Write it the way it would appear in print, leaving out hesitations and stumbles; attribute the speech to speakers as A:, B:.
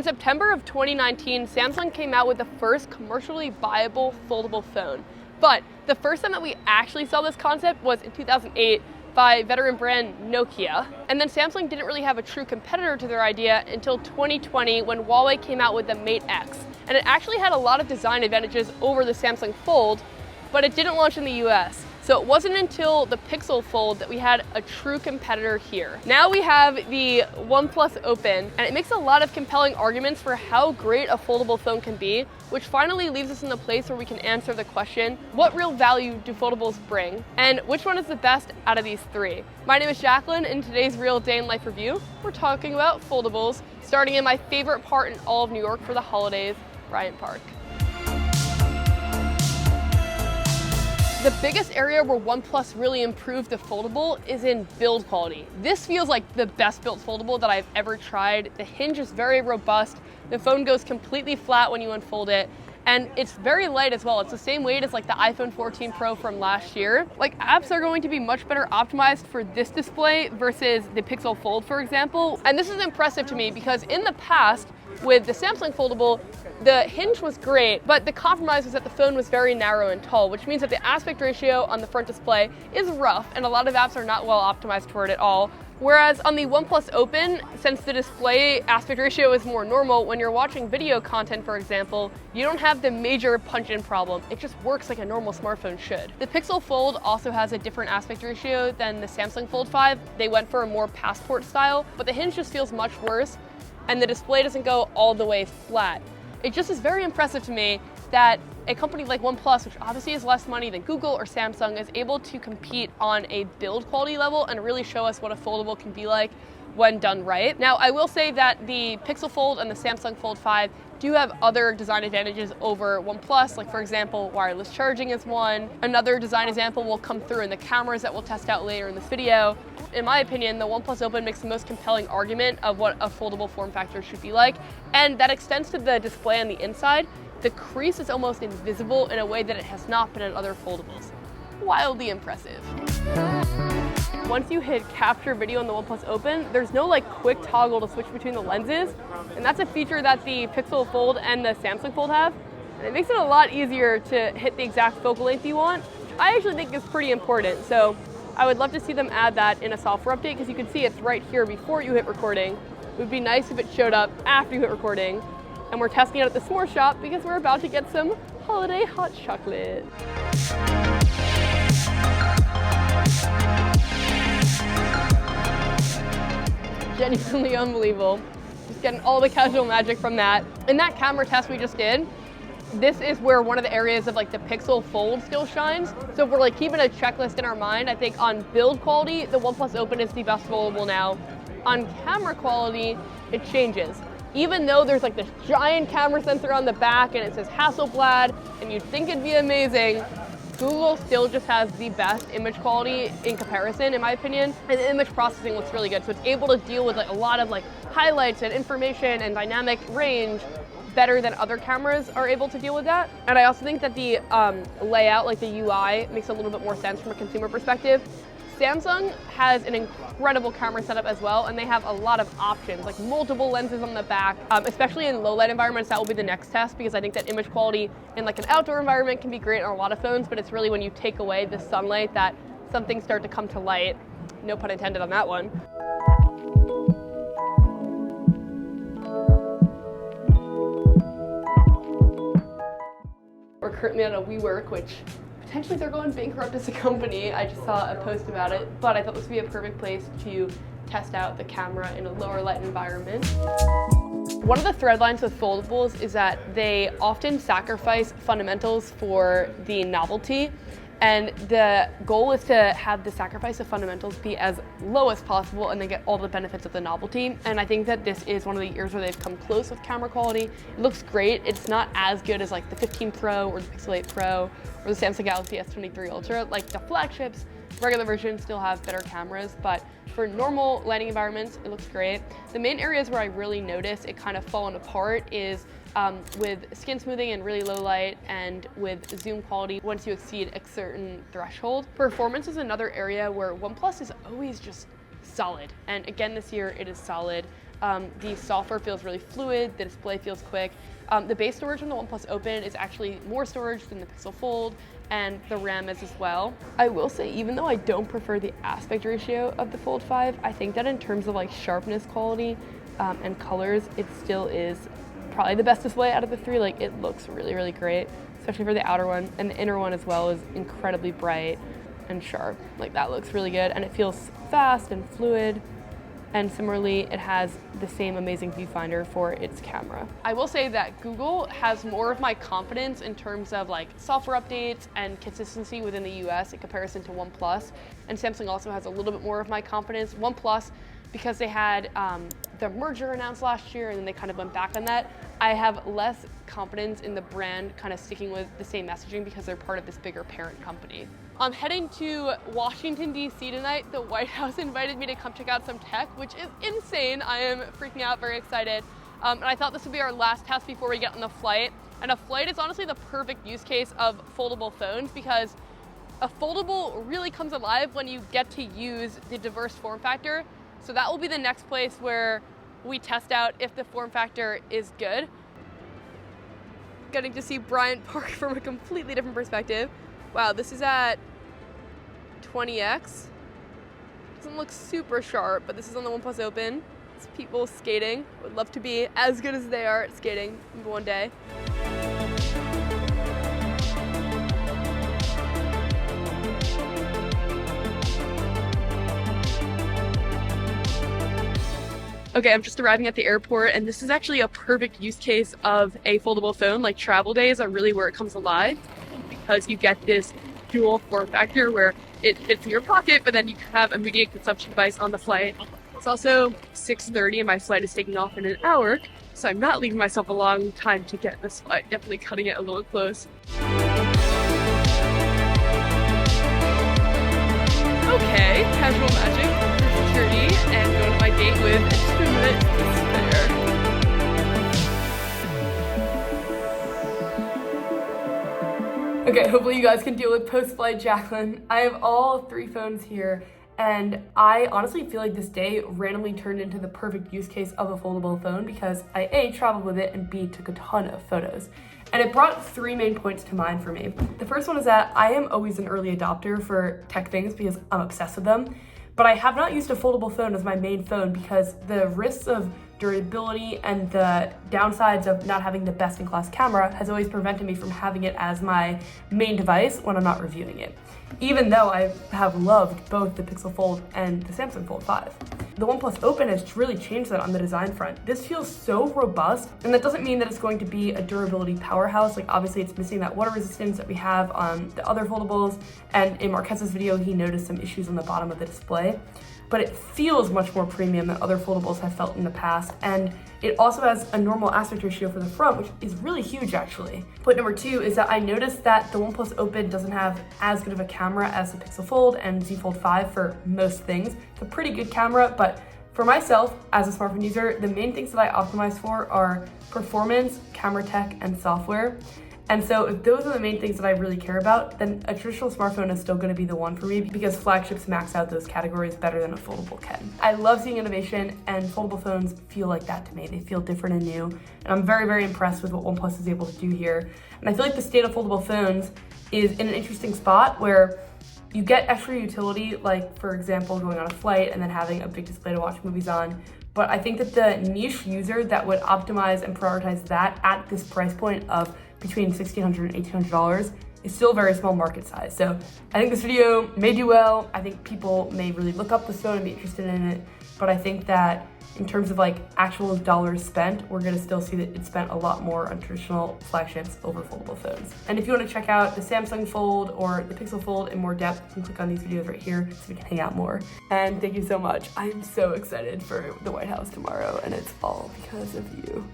A: In September of 2019, Samsung came out with the first commercially viable foldable phone. But the first time that we actually saw this concept was in 2008 by veteran brand Nokia. And then Samsung didn't really have a true competitor to their idea until 2020 when Huawei came out with the Mate X. And it actually had a lot of design advantages over the Samsung Fold, but it didn't launch in the US. So it wasn't until the Pixel Fold that we had a true competitor here. Now we have the OnePlus Open, and it makes a lot of compelling arguments for how great a foldable phone can be, which finally leaves us in a place where we can answer the question, what real value do foldables bring? And which one is the best out of these three? My name is Jacqueline. In today's Real Day in Life review, we're talking about foldables, starting in my favorite part in all of New York for the holidays, Bryant Park. The biggest area where OnePlus really improved the foldable is in build quality. This feels like the best built foldable that I've ever tried. The hinge is very robust. The phone goes completely flat when you unfold it. And it's very light as well. It's the same weight as like the iPhone 14 Pro from last year. Like apps are going to be much better optimized for this display versus the Pixel Fold, for example. And this is impressive to me because in the past, with the Samsung Foldable, the hinge was great, but the compromise was that the phone was very narrow and tall, which means that the aspect ratio on the front display is rough, and a lot of apps are not well optimized for it at all. Whereas on the OnePlus Open, since the display aspect ratio is more normal, when you're watching video content, for example, you don't have the major punch-in problem. It just works like a normal smartphone should. The Pixel Fold also has a different aspect ratio than the Samsung Fold 5. They went for a more passport style, but the hinge just feels much worse, and the display doesn't go all the way flat. It just is very impressive to me that a company like OnePlus, which obviously has less money than Google or Samsung, is able to compete on a build quality level and really show us what a foldable can be like when done right. Now, I will say that the Pixel Fold and the Samsung Fold 5 do have other design advantages over OnePlus, like for example, wireless charging is one. Another design example will come through in the cameras that we'll test out later in this video. In my opinion, the OnePlus Open makes the most compelling argument of what a foldable form factor should be like, and that extends to the display on the inside. The crease is almost invisible in a way that it has not been in other foldables. Wildly impressive. Once you hit capture video on the OnePlus Open, there's no like quick toggle to switch between the lenses, and that's a feature that the Pixel Fold and the Samsung Fold have, and it makes it a lot easier to hit the exact focal length you want, which I actually think is pretty important. So I would love to see them add that in a software update, because you can see it's right here before you hit recording. It would be nice if it showed up after you hit recording. And we're testing it at the s'more shop because we're about to get some holiday hot chocolate. Genuinely unbelievable. Just getting all the casual magic from that. In that camera test we just did, this is where one of the areas of like the Pixel Fold still shines. So if we're like keeping a checklist in our mind, I think on build quality, the OnePlus Open is the best foldable now. On camera quality, it changes. Even though there's like this giant camera sensor on the back and it says Hasselblad, and you'd think it'd be amazing, Google still just has the best image quality in comparison, in my opinion, and the image processing looks really good. So it's able to deal with like a lot of like highlights and information and dynamic range better than other cameras are able to deal with that. And I also think that the layout, like the UI, makes a little bit more sense from a consumer perspective. Samsung has an incredible camera setup as well, and they have a lot of options, like multiple lenses on the back, especially in low light environments. That will be the next test, because I think that image quality in like an outdoor environment can be great on a lot of phones, but it's really when you take away the sunlight that some things start to come to light. No pun intended on that one. We're currently at a WeWork, which potentially they're going bankrupt as a company. I just saw a post about it, but I thought this would be a perfect place to test out the camera in a lower light environment. One of the thread lines with foldables is that they often sacrifice fundamentals for the novelty. And the goal is to have the sacrifice of fundamentals be as low as possible and then get all the benefits of the novelty. And I think that this is one of the years where they've come close with camera quality. It looks great. It's not as good as like the 15 Pro or the Pixel 8 Pro or the Samsung Galaxy S23 Ultra. Like the flagships, regular versions still have better cameras, but for normal lighting environments, it looks great. The main areas where I really notice it kind of falling apart is with skin smoothing and really low light, and with zoom quality once you exceed a certain threshold. Performance is another area where OnePlus is always just solid, and again this year it is solid. The software feels really fluid, the display feels quick. The base storage on the OnePlus Open is actually more storage than the Pixel Fold, and the RAM is as well. I will say, even though I don't prefer the aspect ratio of the Fold 5, I think that in terms of like sharpness quality and colors, it still is probably the best display out of the three. Like, it looks really, really great, especially for the outer one, and the inner one as well is incredibly bright and sharp. Like, that looks really good, and it feels fast and fluid. And similarly, it has the same amazing viewfinder for its camera. I will say that Google has more of my confidence in terms of like software updates and consistency within the US in comparison to OnePlus. And Samsung also has a little bit more of my confidence. OnePlus, because they had the merger announced last year and then they kind of went back on that, I have less confidence in the brand kind of sticking with the same messaging because they're part of this bigger parent company. I'm heading to Washington, D.C. tonight. The White House invited me to come check out some tech, which is insane. I am freaking out, very excited. And I thought this would be our last test before we get on the flight. And a flight is honestly the perfect use case of foldable phones because a foldable really comes alive when you get to use the diverse form factor. So that will be the next place where we test out if the form factor is good. Getting to see Bryant Park from a completely different perspective. Wow, this is at 20x. Doesn't look super sharp, but this is on the OnePlus Open. It's people skating. Would love to be as good as they are at skating one day. Okay, I'm just arriving at the airport, and this is actually a perfect use case of a foldable phone. Like, travel days are really where it comes alive because you get this dual form factor where it fits in your pocket, but then you have immediate consumption device on the flight. It's also 6:30 and my flight is taking off in an hour, so I'm not leaving myself a long time to get this flight. Definitely cutting it a little close. Okay, casual magic for security and going to my gate with 2 minutes to spare. Okay, hopefully you guys can deal with post-flight Jacqueline. I have all 3 phones here, and I honestly feel like this day randomly turned into the perfect use case of a foldable phone because I A, traveled with it, and B, took a ton of photos. And it brought 3 main points to mind for me. The first one is that I am always an early adopter for tech things because I'm obsessed with them, but I have not used a foldable phone as my main phone because the risks of durability and the downsides of not having the best-in-class camera has always prevented me from having it as my main device when I'm not reviewing it, even though I have loved both the Pixel Fold and the Samsung Fold 5. The OnePlus Open has really changed that on the design front. This feels so robust, and that doesn't mean that it's going to be a durability powerhouse. Like, obviously it's missing that water resistance that we have on the other foldables, and in Marquez's video he noticed some issues on the bottom of the display. But it feels much more premium than other foldables have felt in the past, and it also has a normal aspect ratio for the front, which is really huge actually. Point number 2 is that I noticed that the OnePlus Open doesn't have as good of a camera as the Pixel Fold and Z Fold 5 for most things. It's a pretty good camera, but for myself, as a smartphone user, the main things that I optimize for are performance, camera tech, and software. And so if those are the main things that I really care about, then a traditional smartphone is still going to be the one for me because flagships max out those categories better than a foldable can. I love seeing innovation, and foldable phones feel like that to me. They feel different and new, and I'm very, very impressed with what OnePlus is able to do here. And I feel like the state of foldable phones is in an interesting spot where you get extra utility, like for example, going on a flight and then having a big display to watch movies on. But I think that the niche user that would optimize and prioritize that at this price point of between $1,600 and $1,800 is still a very small market size. So I think this video may do well. I think people may really look up this phone and be interested in it. But I think that in terms of like actual dollars spent, we're gonna still see that it spent a lot more on traditional flagships over foldable phones. And if you wanna check out the Samsung Fold or the Pixel Fold in more depth, you can click on these videos right here so we can hang out more. And thank you so much. I'm so excited for the White House tomorrow, and it's all because of you.